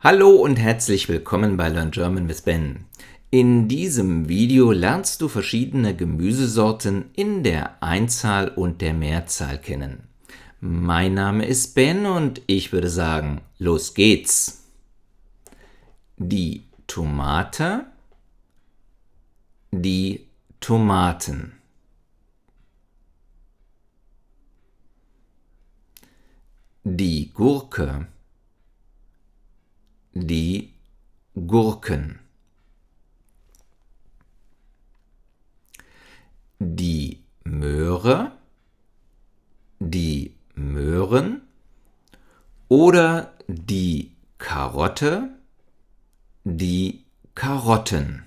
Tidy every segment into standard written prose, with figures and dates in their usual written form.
Hallo und herzlich willkommen bei Learn German with Ben. In diesem Video lernst du verschiedene Gemüsesorten in der Einzahl und der Mehrzahl kennen. Mein Name ist Ben und ich würde sagen, los geht's. Die Tomate, die Tomaten. Die Gurke, die Gurken. Die Möhre, die Möhren oder die Karotte, die Karotten.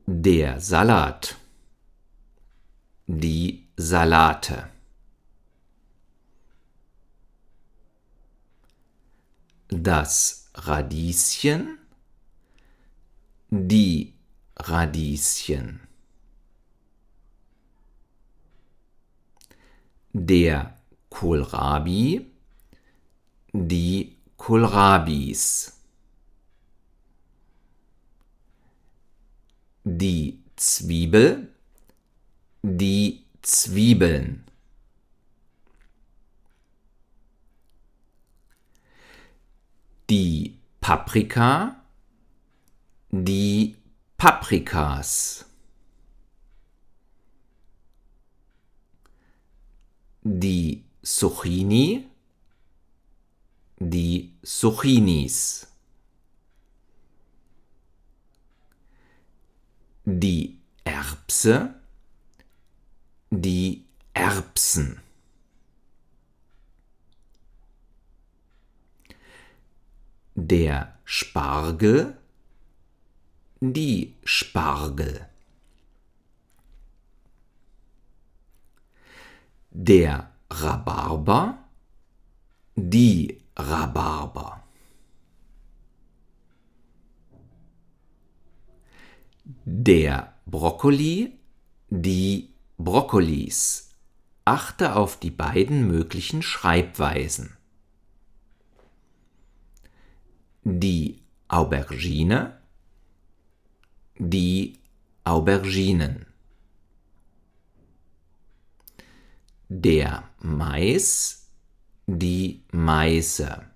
Der Salat, die Salate. Das Radieschen, die Radieschen. Der Kohlrabi, die Kohlrabis. Die Zwiebel, die Zwiebeln. Die Paprika, die Paprikas. Die Zucchini, die Zucchinis. Die Erbse, die Erbsen. Der Spargel, die Spargel. Der Rhabarber, die Rhabarber. Der Brokkoli, die Brokkolis. Achte auf die beiden möglichen Schreibweisen. Die Aubergine, die Auberginen. Der Mais, die Maise.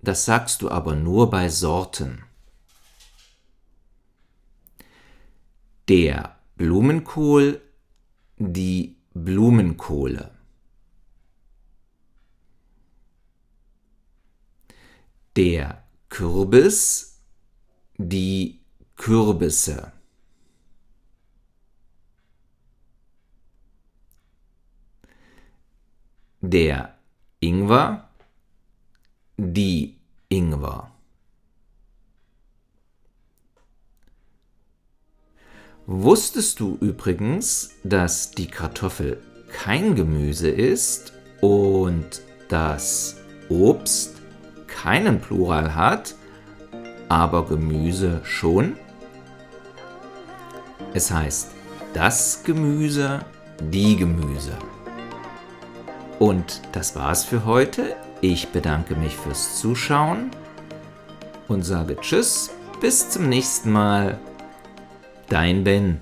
Das sagst du aber nur bei Sorten. Der Blumenkohl, die Blumenkohle. Der Kürbis, die Kürbisse. Der Ingwer, die Ingwer. Wusstest du übrigens, dass die Kartoffel kein Gemüse ist und dass Obst keinen Plural hat, aber Gemüse schon? Es heißt das Gemüse, die Gemüse. Und das war's für heute. Ich bedanke mich fürs Zuschauen und sage Tschüss, bis zum nächsten Mal. Dein Ben.